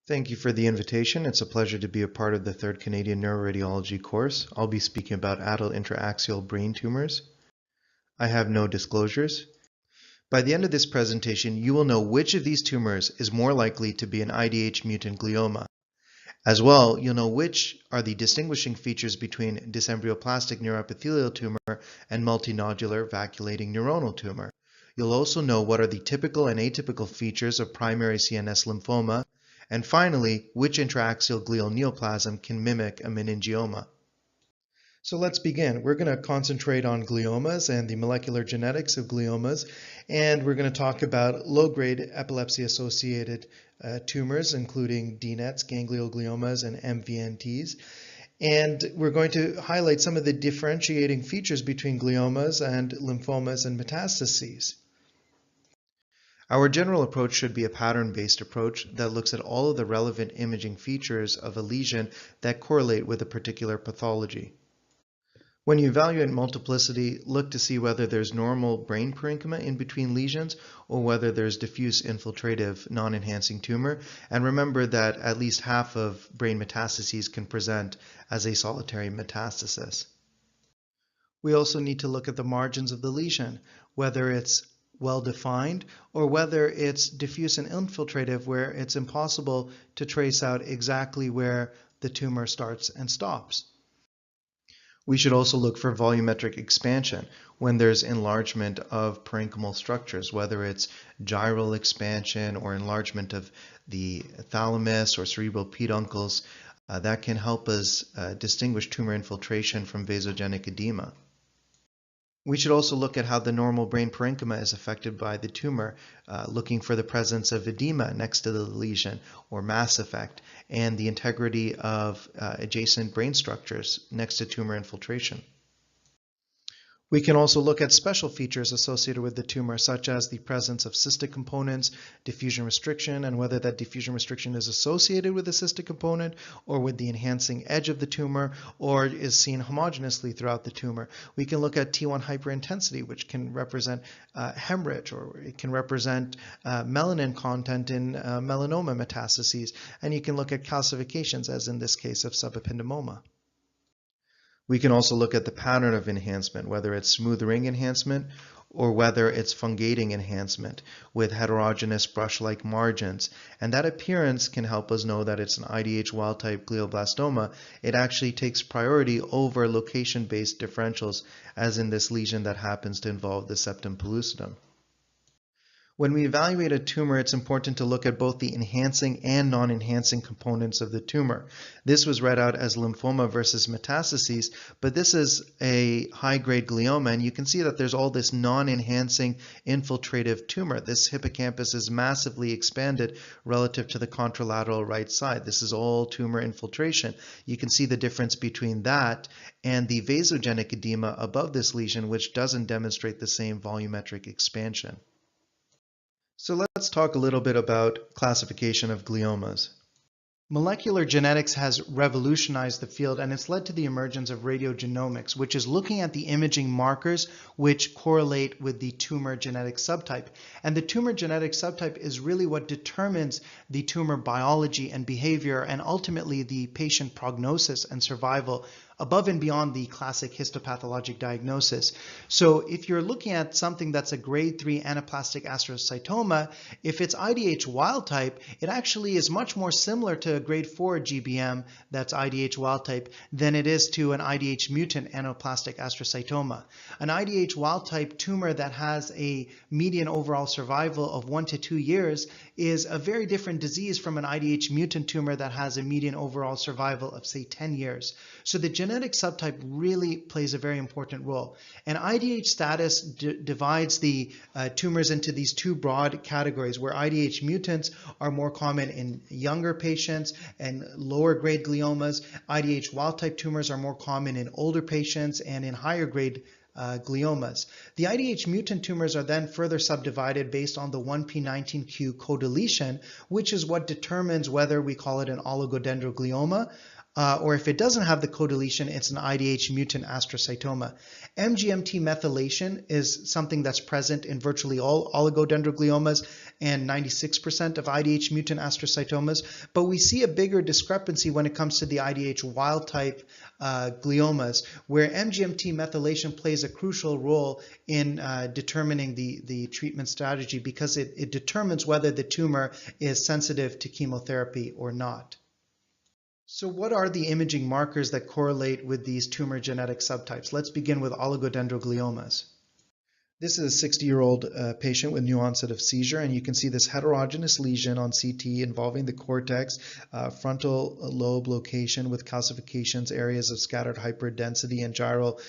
Thank you for the invitation. It's a pleasure to be a part of the 3rd Canadian Neuroradiology course. I'll be speaking about adult intra-axial brain tumors. I have no disclosures. By the end of this presentation, you will know which of these tumors is more likely to be an IDH mutant glioma. As well, you'll know which are the distinguishing features between dysembryoplastic neuroepithelial tumor and multinodular vacuolating neuronal tumor. You'll also know what are the typical and atypical features of primary CNS lymphoma, and finally, which intraaxial glial neoplasm can mimic a meningioma. So let's begin. We're going to concentrate on gliomas and the molecular genetics of gliomas, and we're going to talk about low-grade epilepsy-associated tumors, including DNETs, gangliogliomas, and MVNTs. And we're going to highlight some of the differentiating features between gliomas and lymphomas and metastases. Our general approach should be a pattern-based approach that looks at all of the relevant imaging features of a lesion that correlate with a particular pathology. When you evaluate multiplicity, look to see whether there's normal brain parenchyma in between lesions or whether there's diffuse infiltrative non-enhancing tumor. And remember that at least half of brain metastases can present as a solitary metastasis. We also need to look at the margins of the lesion, whether it's well-defined or whether it's diffuse and infiltrative where it's impossible to trace out exactly where the tumor starts and stops. We should also look for volumetric expansion when there's enlargement of parenchymal structures, whether it's gyral expansion or enlargement of the thalamus or cerebral peduncles. That can help us distinguish tumor infiltration from vasogenic edema. We should also look at how the normal brain parenchyma is affected by the tumor, looking for the presence of edema next to the lesion or mass effect, and the integrity of adjacent brain structures next to tumor infiltration. We can also look at special features associated with the tumor, such as the presence of cystic components, diffusion restriction, and whether that diffusion restriction is associated with the cystic component or with the enhancing edge of the tumor or is seen homogeneously throughout the tumor. We can look at T1 hyperintensity, which can represent hemorrhage, or it can represent melanin content in melanoma metastases, and you can look at calcifications, as in this case of subependymoma. We can also look at the pattern of enhancement, whether it's smooth ring enhancement or whether it's fungating enhancement with heterogeneous brush-like margins. And that appearance can help us know that it's an IDH wild-type glioblastoma. It actually takes priority over location-based differentials, as in this lesion that happens to involve the septum pellucidum. When we evaluate a tumor, it's important to look at both the enhancing and non-enhancing components of the tumor. This was read out as lymphoma versus metastases, but this is a high-grade glioma, and you can see that there's all this non-enhancing infiltrative tumor. This hippocampus is massively expanded relative to the contralateral right side. This is all tumor infiltration. You can see the difference between that and the vasogenic edema above this lesion, which doesn't demonstrate the same volumetric expansion. So let's talk a little bit about classification of gliomas. Molecular genetics has revolutionized the field, and it's led to the emergence of radiogenomics, which is looking at the imaging markers which correlate with the tumor genetic subtype. And the tumor genetic subtype is really what determines the tumor biology and behavior, and ultimately the patient prognosis and survival above and beyond the classic histopathologic diagnosis. So if you're looking at something that's a grade 3 anaplastic astrocytoma, if it's IDH wild type, it actually is much more similar to a grade 4 GBM that's IDH wild type than it is to an IDH mutant anaplastic astrocytoma. An IDH wild type tumor that has a median overall survival of 1 to 2 years is a very different disease from an IDH mutant tumor that has a median overall survival of, say, 10 years. So the genetic subtype really plays a very important role. And IDH status divides the tumors into these two broad categories, where IDH mutants are more common in younger patients and lower grade gliomas. IDH wild type tumors are more common in older patients and in higher grade gliomas. The IDH mutant tumors are then further subdivided based on the 1p19q codeletion, which is what determines whether we call it an oligodendroglioma, or if it doesn't have the codeletion, it's an IDH mutant astrocytoma. MGMT methylation is something that's present in virtually all oligodendrogliomas and 96% of IDH mutant astrocytomas, but we see a bigger discrepancy when it comes to the IDH wild type gliomas, where MGMT methylation plays a crucial role in determining the treatment strategy, because it determines whether the tumor is sensitive to chemotherapy or not. So what are the imaging markers that correlate with these tumor genetic subtypes? Let's begin with oligodendrogliomas. This is a 60-year-old patient with new onset of seizure, and you can see this heterogeneous lesion on CT involving the cortex, frontal lobe location with calcifications, areas of scattered hyperdensity and gyral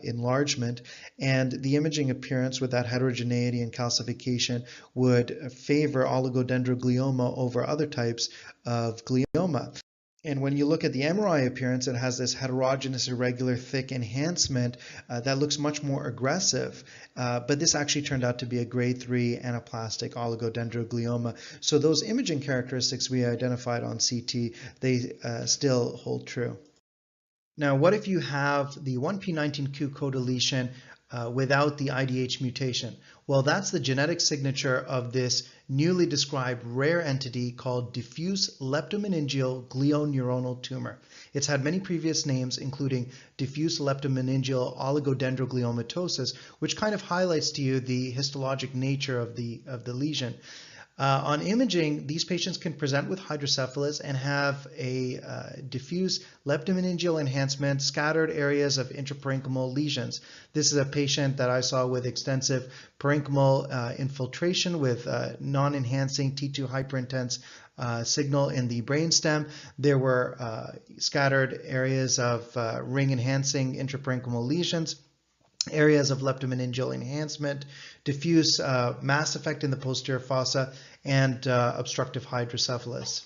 enlargement. And the imaging appearance with that heterogeneity and calcification would favor oligodendroglioma over other types of glioma. And when you look at the MRI appearance, it has this heterogeneous, irregular, thick enhancement that looks much more aggressive. But this actually turned out to be a grade 3 anaplastic oligodendroglioma. So those imaging characteristics we identified on CT, they still hold true. Now, what if you have the 1p19q codeletion without the IDH mutation? Well, that's the genetic signature of this newly described rare entity called diffuse leptomeningeal glioneuronal tumor. It's had many previous names, including diffuse leptomeningeal oligodendrogliomatosis, which kind of highlights to you the histologic nature of the lesion. On imaging, these patients can present with hydrocephalus and have a diffuse leptomeningeal enhancement, scattered areas of intraparenchymal lesions. This is a patient that I saw with extensive parenchymal infiltration with non-enhancing T2 hyperintense signal in the brainstem. There were scattered areas of ring-enhancing intraparenchymal lesions, areas of leptomeningeal enhancement, diffuse mass effect in the posterior fossa, and obstructive hydrocephalus.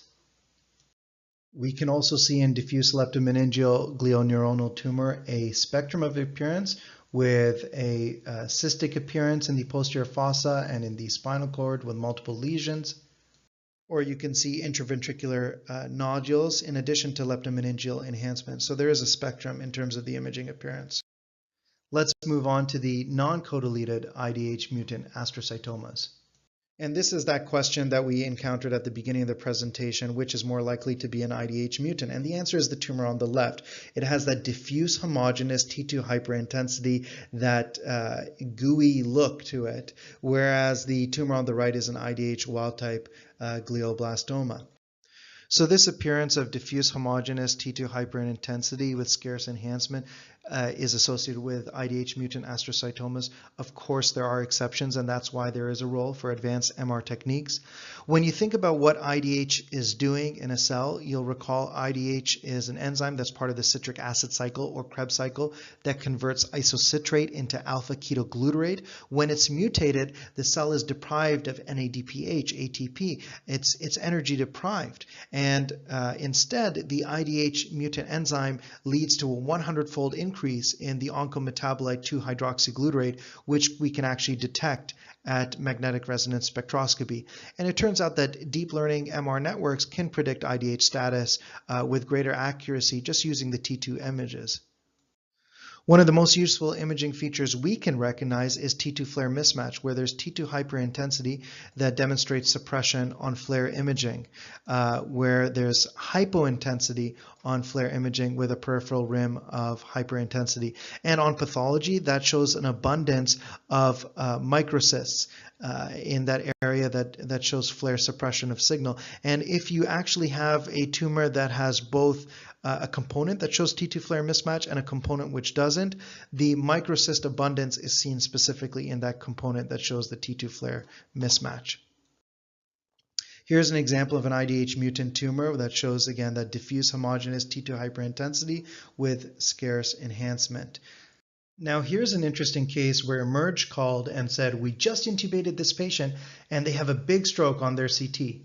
We can also see in diffuse leptomeningeal glioneuronal tumor a spectrum of appearance with a cystic appearance in the posterior fossa and in the spinal cord with multiple lesions. Or you can see intraventricular nodules in addition to leptomeningeal enhancement. So there is a spectrum in terms of the imaging appearance. Let's move on to the non-codeleted IDH mutant astrocytomas. And this is that question that we encountered at the beginning of the presentation, which is more likely to be an IDH mutant? And the answer is the tumor on the left. It has that diffuse homogeneous T2 hyperintensity, that gooey look to it, whereas the tumor on the right is an IDH wild-type glioblastoma. So this appearance of diffuse homogeneous T2 hyperintensity with scarce enhancement is associated with IDH mutant astrocytomas. Of course, there are exceptions, and that's why there is a role for advanced MR techniques. When you think about what IDH is doing in a cell, you'll recall IDH is an enzyme that's part of the citric acid cycle, or Krebs cycle, that converts isocitrate into alpha-ketoglutarate. When it's mutated, the cell is deprived of NADPH, ATP. It's energy deprived. And instead, the IDH mutant enzyme leads to a 100-fold increase in the oncometabolite 2-hydroxyglutarate, which we can actually detect at magnetic resonance spectroscopy. And it turns out that deep learning MR networks can predict IDH status with greater accuracy just using the T2 images. One of the most useful imaging features we can recognize is T2 flare mismatch, where there's T2 hyperintensity that demonstrates suppression on flare imaging, where there's hypointensity on flare imaging with a peripheral rim of hyperintensity. And on pathology, that shows an abundance of microcysts in that area that shows flare suppression of signal. And if you actually have a tumor that has both a component that shows T2 flare mismatch and a component which doesn't, the microcyst abundance is seen specifically in that component that shows the T2 flare mismatch. Here's an example of an IDH mutant tumor that shows, again, that diffuse homogeneous T2 hyperintensity with scarce enhancement. Now here's an interesting case where Emerge called and said, we just intubated this patient and they have a big stroke on their CT.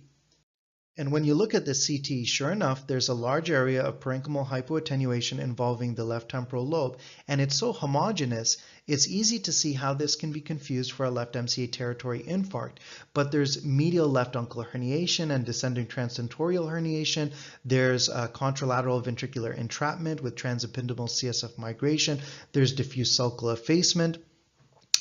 And when you look at the CT, sure enough, there's a large area of parenchymal hypoattenuation involving the left temporal lobe. And it's so homogeneous, it's easy to see how this can be confused for a left MCA territory infarct. But there's medial left ungular herniation and descending transtentorial herniation. There's contralateral ventricular entrapment with transepidermal CSF migration. There's diffuse sulcal effacement.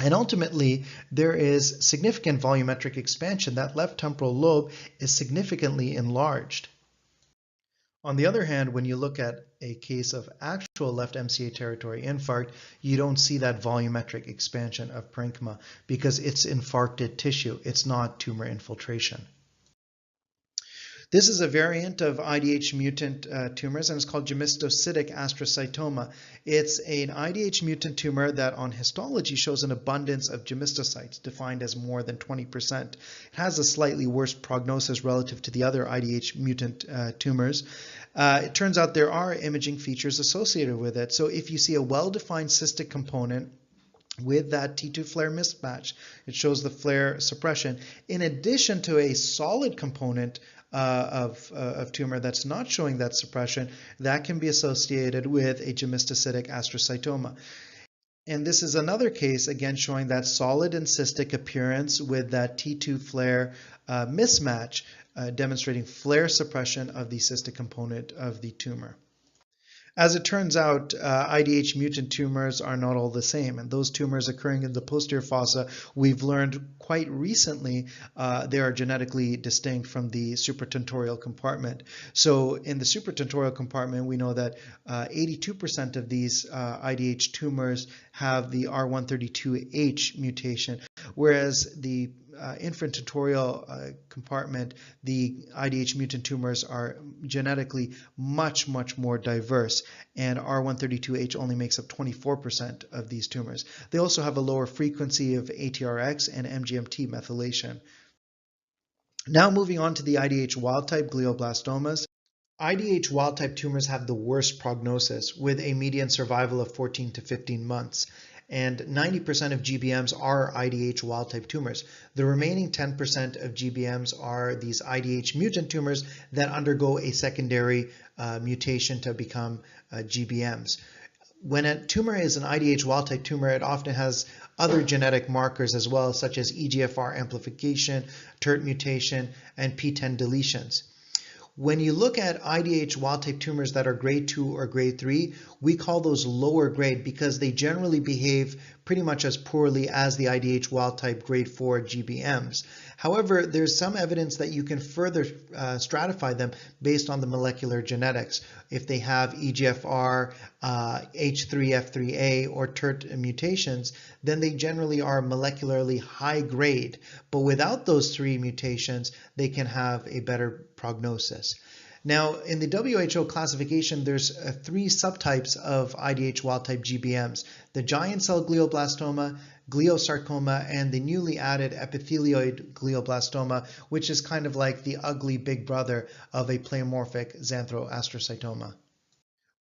And ultimately, there is significant volumetric expansion. That left temporal lobe is significantly enlarged. On the other hand, when you look at a case of actual left MCA territory infarct, you don't see that volumetric expansion of parenchyma because it's infarcted tissue. It's not tumor infiltration. This is a variant of IDH mutant tumors, and it's called gemistocytic astrocytoma. It's an IDH mutant tumor that on histology shows an abundance of gemistocytes, defined as more than 20%. It has a slightly worse prognosis relative to the other IDH mutant tumors. It turns out there are imaging features associated with it. So if you see a well-defined cystic component with that T2 flare mismatch, it shows the flare suppression, in addition to a solid component of tumor that's not showing that suppression, that can be associated with a gemistocytic astrocytoma. And this is another case, again, showing that solid and cystic appearance with that T2 flare mismatch, demonstrating flare suppression of the cystic component of the tumor. As it turns out, IDH mutant tumors are not all the same, and those tumors occurring in the posterior fossa, we've learned quite recently they are genetically distinct from the supratentorial compartment. So in the supratentorial compartment, we know that 82% of these IDH tumors have the R132H mutation, whereas the infratentorial compartment, the IDH mutant tumors are genetically much more diverse, and R132H only makes up 24% of these tumors. They also have a lower frequency of ATRX and MGMT methylation. Now moving on to the IDH wild-type glioblastomas. IDH wild-type tumors have the worst prognosis, with a median survival of 14 to 15 months. And 90% of GBMs are IDH wild-type tumors. The remaining 10% of GBMs are these IDH mutant tumors that undergo a secondary mutation to become GBMs. When a tumor is an IDH wild-type tumor, it often has other genetic markers as well, such as EGFR amplification, TERT mutation, and PTEN deletions. When you look at IDH wild-type tumors that are grade 2 or grade 3, we call those lower grade because they generally behave pretty much as poorly as the IDH wild-type grade 4 GBMs. However, there's some evidence that you can further stratify them based on the molecular genetics. If they have EGFR, H3F3A, or TERT mutations, then they generally are molecularly high grade. But without those three mutations, they can have a better prognosis. Now, in the WHO classification, there's three subtypes of IDH wild-type GBMs: the giant cell glioblastoma, gliosarcoma, and the newly added epithelioid glioblastoma, which is kind of like the ugly big brother of a pleomorphic xanthroastrocytoma.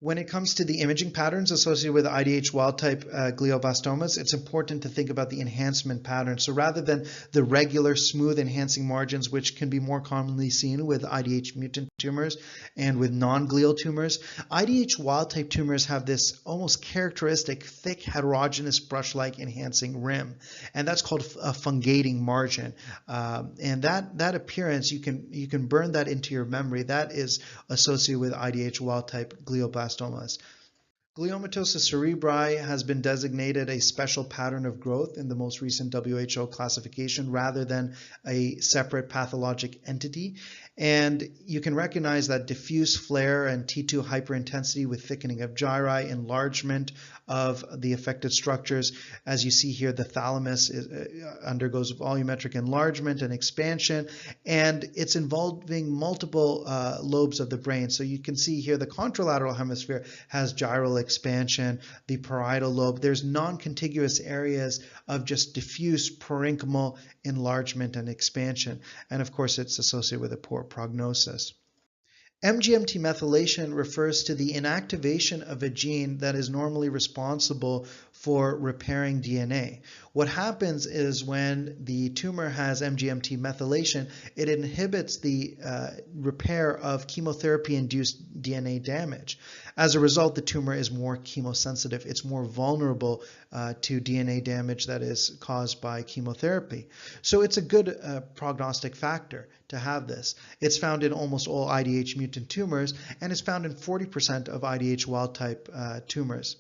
When it comes to the imaging patterns associated with IDH wild-type glioblastomas, it's important to think about the enhancement pattern. So rather than the regular smooth enhancing margins, which can be more commonly seen with IDH mutant tumors and with non-glial tumors, IDH wild-type tumors have this almost characteristic thick heterogeneous brush-like enhancing rim, and that's called a fungating margin. And that appearance, you can burn that into your memory. That is associated with IDH wild-type glioblastomas. Gliomatosis cerebri has been designated a special pattern of growth in the most recent WHO classification rather than a separate pathologic entity. And you can recognize that diffuse flare and T2 hyperintensity with thickening of gyri, enlargement of the affected structures. As you see here, the thalamus undergoes volumetric enlargement and expansion, and it's involving multiple lobes of the brain. So you can see here the contralateral hemisphere has gyral expansion, the parietal lobe. There's non-contiguous areas of just diffuse parenchymal enlargement and expansion. And of course, it's associated with a poor prognosis. MGMT methylation refers to the inactivation of a gene that is normally responsible for repairing DNA. What happens is when the tumor has MGMT methylation, it inhibits the repair of chemotherapy-induced DNA damage. As a result, the tumor is more chemosensitive. It's more vulnerable to DNA damage that is caused by chemotherapy. So it's a good prognostic factor to have this. It's found in almost all IDH mutant tumors, and it's found in 40% of IDH wild-type tumors.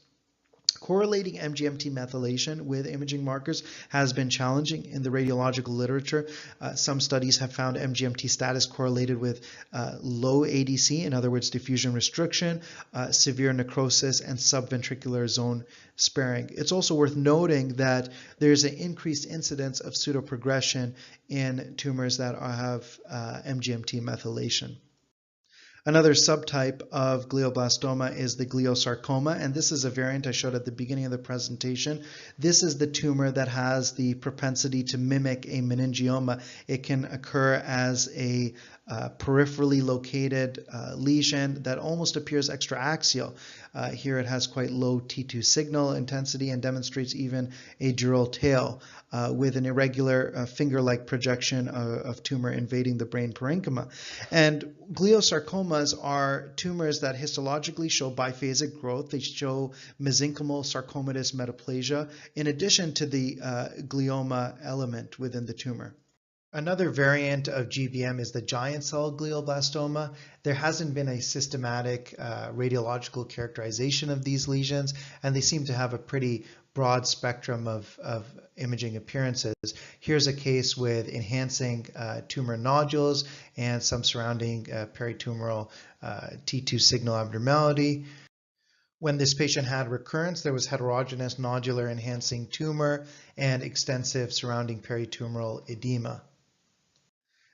Correlating MGMT methylation with imaging markers has been challenging in the radiological literature. Some studies have found MGMT status correlated with low ADC, in other words, diffusion restriction, severe necrosis, and subventricular zone sparing. It's also worth noting that there's an increased incidence of pseudoprogression in tumors that have MGMT methylation. Another subtype of glioblastoma is the gliosarcoma, and this is a variant I showed at the beginning of the presentation. This is the tumor that has the propensity to mimic a meningioma. It can occur as a peripherally located lesion that almost appears extra-axial. Here it has quite low T2 signal intensity and demonstrates even a dural tail with an irregular finger-like projection of tumor invading the brain parenchyma. And gliosarcomas are tumors that histologically show biphasic growth. They show mesenchymal sarcomatous metaplasia in addition to the glioma element within the tumor. Another variant of GBM is the giant cell glioblastoma. There hasn't been a systematic radiological characterization of these lesions, and they seem to have a pretty broad spectrum of imaging appearances. Here's a case with enhancing tumor nodules and some surrounding peritumoral T2 signal abnormality. When this patient had recurrence, there was heterogeneous nodular enhancing tumor and extensive surrounding peritumoral edema.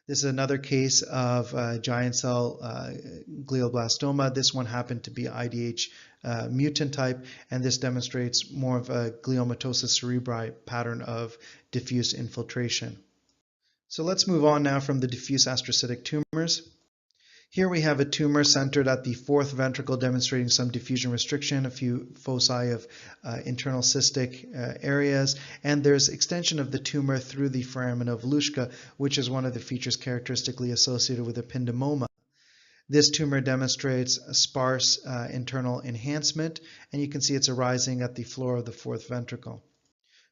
This is another case of giant cell glioblastoma. This one happened to be IDH mutant type, and this demonstrates more of a gliomatosis cerebri pattern of diffuse infiltration. So let's move on now from the diffuse astrocytic tumors. Here we have a tumor centered at the fourth ventricle demonstrating some diffusion restriction, a few foci of internal cystic areas, and there's extension of the tumor through the foramen of Luschka, which is one of the features characteristically associated with ependymoma. This tumor demonstrates a sparse internal enhancement, and you can see it's arising at the floor of the fourth ventricle.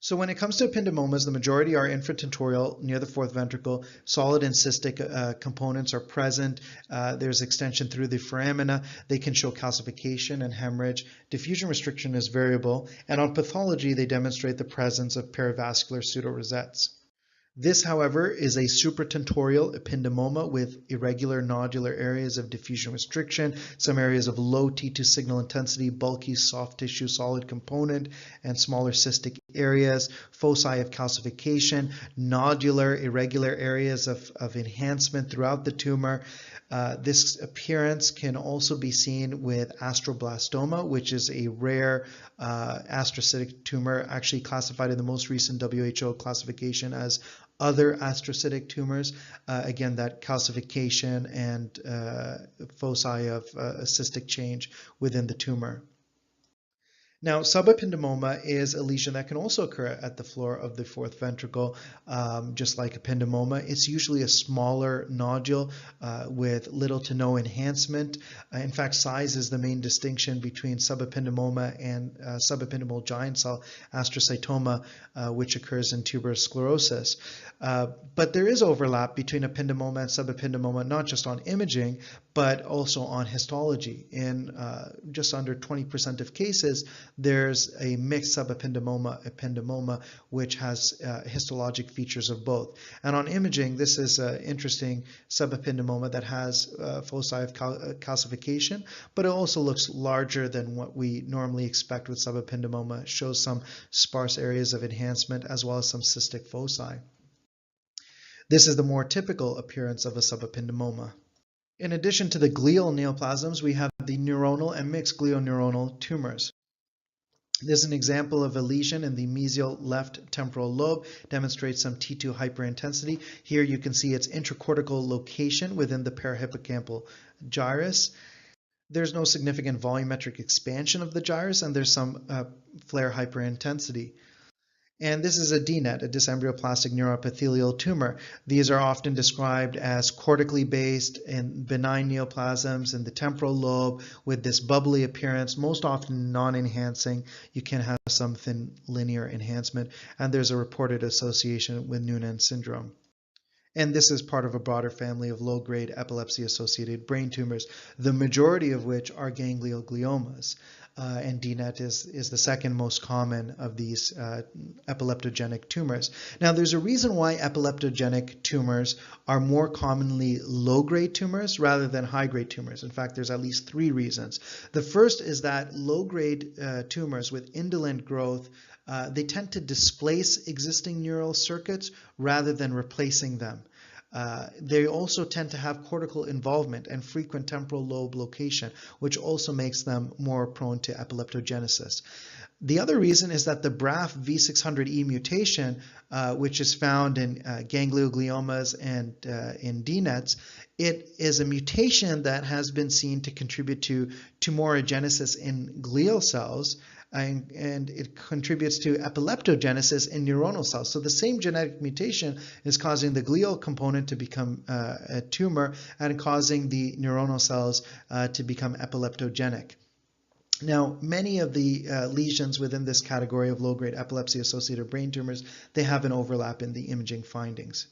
So when it comes to ependymomas, the majority are infratentorial near the fourth ventricle. Solid and cystic components are present. There's extension through the foramina. They can show calcification and hemorrhage. Diffusion restriction is variable. And on pathology, they demonstrate the presence of perivascular pseudorosettes. This, however, is a supratentorial ependymoma with irregular nodular areas of diffusion restriction, some areas of low T2 signal intensity, bulky soft tissue solid component, and smaller cystic areas, foci of calcification, nodular irregular areas of enhancement throughout the tumor. This appearance can also be seen with astroblastoma, which is a rare astrocytic tumor, actually classified in the most recent WHO classification as other astrocytic tumors. Again, that calcification and foci of cystic change within the tumor. Now, subependymoma is a lesion that can also occur at the floor of the fourth ventricle, just like ependymoma. It's usually a smaller nodule with little to no enhancement. In fact, size is the main distinction between subependymoma and subependymal giant cell astrocytoma, which occurs in tuberous sclerosis. But there is overlap between ependymoma and subependymoma, not just on imaging, but also on histology. In just under 20% of cases, there's a mixed subependymoma, ependymoma, which has histologic features of both. And on imaging, this is an interesting subependymoma that has foci of calcification, but it also looks larger than what we normally expect with subependymoma. It shows some sparse areas of enhancement as well as some cystic foci. This is the more typical appearance of a subependymoma. In addition to the glial neoplasms, we have the neuronal and mixed glioneuronal tumors. This is an example of a lesion in the mesial left temporal lobe, demonstrates some T2 hyperintensity. Here you can see its intracortical location within the parahippocampal gyrus. There's no significant volumetric expansion of the gyrus, and there's some flare hyperintensity. And this is a DNET, a dysembryoplastic neuroepithelial tumor. These are often described as cortically based and benign neoplasms in the temporal lobe with this bubbly appearance, most often non-enhancing. You can have some thin linear enhancement, and there's a reported association with Noonan syndrome. And this is part of a broader family of low-grade epilepsy-associated brain tumors, the majority of which are gangliogliomas. And DNET is the second most common of these epileptogenic tumors. Now, there's a reason why epileptogenic tumors are more commonly low-grade tumors rather than high-grade tumors. In fact, there's at least 3 reasons. The first is that low-grade tumors with indolent growth they tend to displace existing neural circuits rather than replacing them. They also tend to have cortical involvement and frequent temporal lobe location, which also makes them more prone to epileptogenesis. The other reason is that the BRAF V600E mutation, which is found in gangliogliomas and in DNETs, it is a mutation that has been seen to contribute to tumorigenesis in glial cells, and it contributes to epileptogenesis in neuronal cells. So the same genetic mutation is causing the glial component to become a tumor and causing the neuronal cells to become epileptogenic. Now, many of the lesions within this category of low-grade epilepsy-associated brain tumors, they have an overlap in the imaging findings.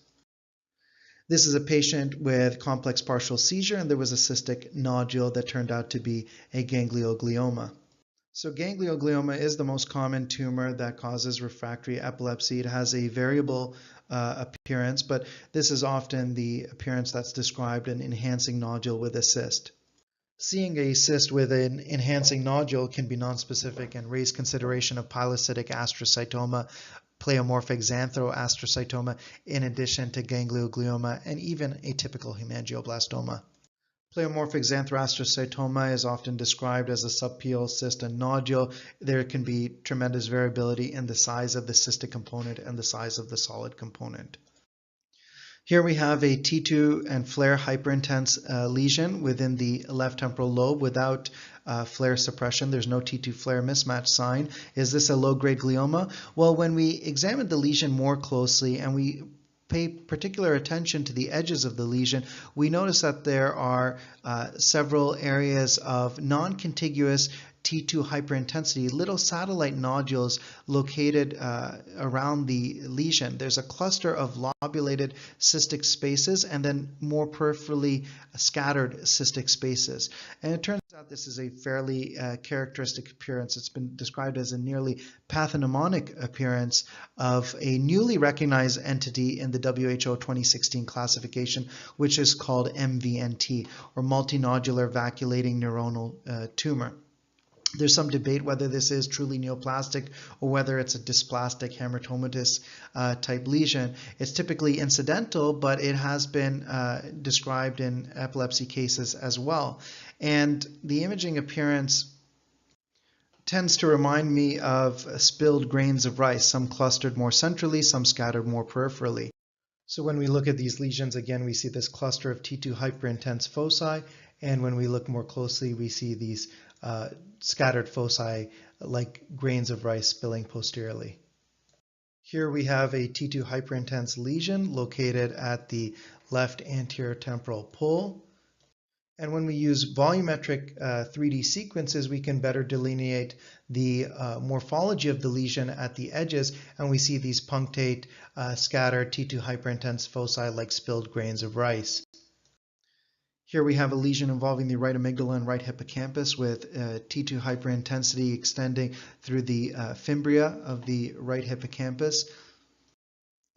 This is a patient with complex partial seizure, and there was a cystic nodule that turned out to be a ganglioglioma. So ganglioglioma is the most common tumor that causes refractory epilepsy. It has a variable appearance, but this is often the appearance that's described an enhancing nodule with a cyst. Seeing a cyst with an enhancing nodule can be nonspecific and raise consideration of pilocytic astrocytoma, pleomorphic xanthostrocytoma, in addition to ganglioglioma and even atypical hemangioblastoma. Pleomorphic xanthostrocytoma is often described as a subpial cyst and nodule. There can be tremendous variability in the size of the cystic component and the size of the solid component. Here we have a T2 and flare hyperintense lesion within the left temporal lobe without flare suppression. There's no T2 flare mismatch sign. Is this a low-grade glioma? Well, when we examine the lesion more closely and we pay particular attention to the edges of the lesion, we notice that there are several areas of non-contiguous T2 hyperintensity, little satellite nodules located around the lesion. There's a cluster of lobulated cystic spaces and then more peripherally scattered cystic spaces. And it turns out this is a fairly characteristic appearance. It's been described as a nearly pathognomonic appearance of a newly recognized entity in the WHO 2016 classification, which is called MVNT, or multinodular vacuolating neuronal tumor. There's some debate whether this is truly neoplastic or whether it's a dysplastic hamartomatous type lesion. It's typically incidental, but it has been described in epilepsy cases as well. And the imaging appearance tends to remind me of spilled grains of rice, some clustered more centrally, some scattered more peripherally. So when we look at these lesions, again, we see this cluster of T2 hyperintense foci, and when we look more closely, we see these scattered foci like grains of rice spilling posteriorly. Here we have a T2 hyperintense lesion located at the left anterior temporal pole. And when we use volumetric 3D sequences, we can better delineate the morphology of the lesion at the edges, and we see these punctate, scattered T2 hyperintense foci like spilled grains of rice. Here we have a lesion involving the right amygdala and right hippocampus with T2 hyperintensity extending through the fimbria of the right hippocampus.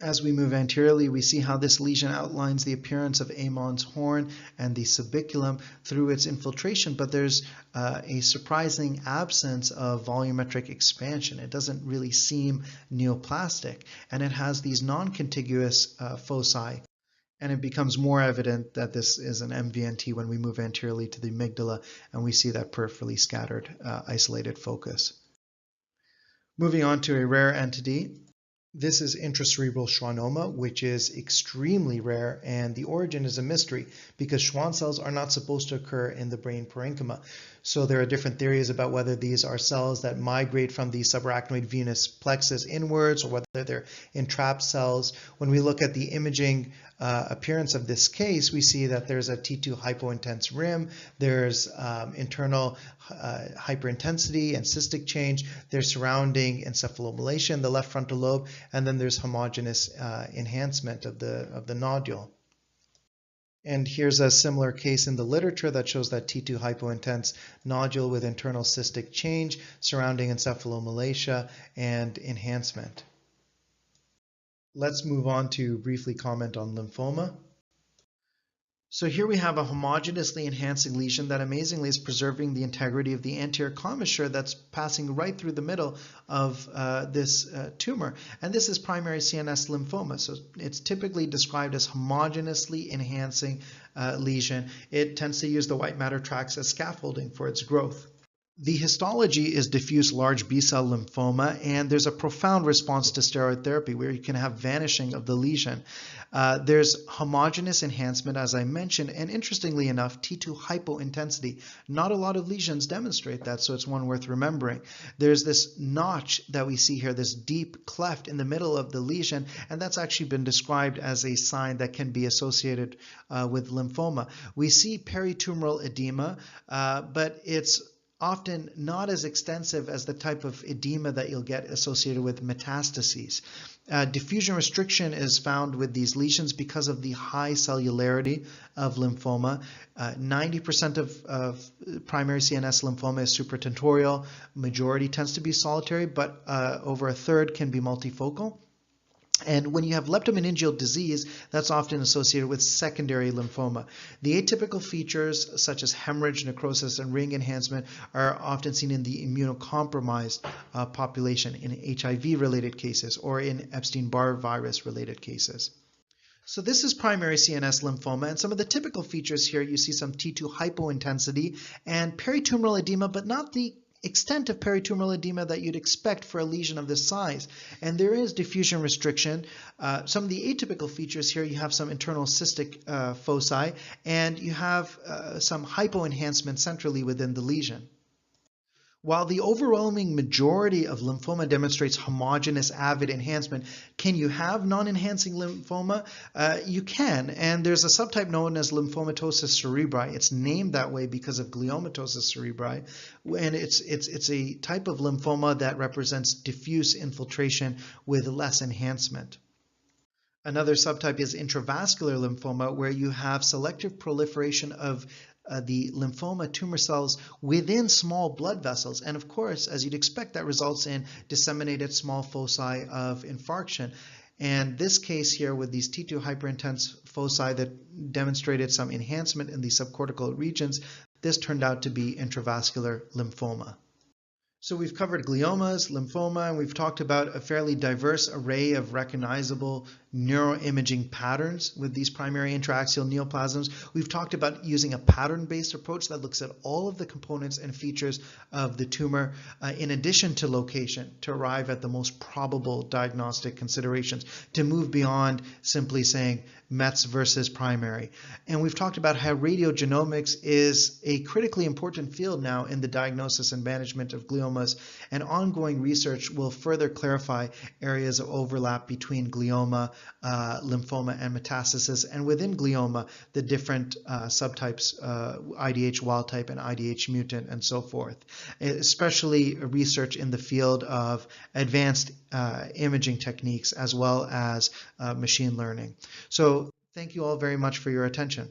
As we move anteriorly, we see how this lesion outlines the appearance of Amon's horn and the subiculum through its infiltration, but there's a surprising absence of volumetric expansion. It doesn't really seem neoplastic, and it has these non-contiguous foci. And it becomes more evident that this is an MVNT when we move anteriorly to the amygdala and we see that peripherally scattered isolated focus. Moving on to a rare entity. This is intracerebral schwannoma, which is extremely rare, and the origin is a mystery because Schwann cells are not supposed to occur in the brain parenchyma. So there are different theories about whether these are cells that migrate from the subarachnoid venous plexus inwards or whether they're entrapped cells. When we look at the imaging appearance of this case, we see that there's a T2 hypointense rim, there's internal hyperintensity and cystic change, there's surrounding encephalomalacia in the left frontal lobe, and then there's homogeneous enhancement of the nodule. And here's a similar case in the literature that shows that T2 hypointense nodule with internal cystic change, surrounding encephalomalacia, and enhancement. Let's move on to briefly comment on lymphoma. So here we have a homogeneously enhancing lesion that amazingly is preserving the integrity of the anterior commissure that's passing right through the middle of this tumor. And this is primary CNS lymphoma. So it's typically described as homogeneously enhancing lesion. It tends to use the white matter tracts as scaffolding for its growth. The histology is diffuse large B-cell lymphoma, and there's a profound response to steroid therapy where you can have vanishing of the lesion. There's homogeneous enhancement, as I mentioned, and interestingly enough, T2 hypointensity. Not a lot of lesions demonstrate that, so it's one worth remembering. There's this notch that we see here, this deep cleft in the middle of the lesion, and that's actually been described as a sign that can be associated with lymphoma. We see peritumoral edema, but it's often not as extensive as the type of edema that you'll get associated with metastases. Diffusion restriction is found with these lesions because of the high cellularity of lymphoma. 90% of primary CNS lymphoma is supratentorial. Majority tends to be solitary, but over a third can be multifocal. And when you have leptomeningeal disease, that's often associated with secondary lymphoma. The atypical features such as hemorrhage, necrosis, and ring enhancement are often seen in the immunocompromised population in HIV-related cases or in Epstein-Barr virus-related cases. So this is primary CNS lymphoma, and some of the typical features here, you see some T2 hypointensity and peritumoral edema, but not the extent of peritumoral edema that you'd expect for a lesion of this size. And there is diffusion restriction. Some of the atypical features here, you have some internal cystic foci, and you have some hypoenhancement centrally within the lesion. While the overwhelming majority of lymphoma demonstrates homogeneous avid enhancement, can you have non-enhancing lymphoma? You can, and there's a subtype known as lymphomatosis cerebri. It's named that way because of gliomatosis cerebri, and it's a type of lymphoma that represents diffuse infiltration with less enhancement. Another subtype is intravascular lymphoma, where you have selective proliferation of the lymphoma tumor cells within small blood vessels. And of course, as you'd expect, that results in disseminated small foci of infarction. And this case here with these T2 hyperintense foci that demonstrated some enhancement in the subcortical regions, this turned out to be intravascular lymphoma. So we've covered gliomas, lymphoma, and we've talked about a fairly diverse array of recognizable neuroimaging patterns with these primary intra-axial neoplasms. We've talked about using a pattern-based approach that looks at all of the components and features of the tumor in addition to location to arrive at the most probable diagnostic considerations, to move beyond simply saying Mets versus primary. And we've talked about how radiogenomics is a critically important field now in the diagnosis and management of gliomas, and ongoing research will further clarify areas of overlap between glioma, lymphoma, and metastasis, and within glioma, the different subtypes, IDH wild type and IDH mutant, and so forth, especially research in the field of advanced imaging techniques as well as machine learning. So thank you all very much for your attention.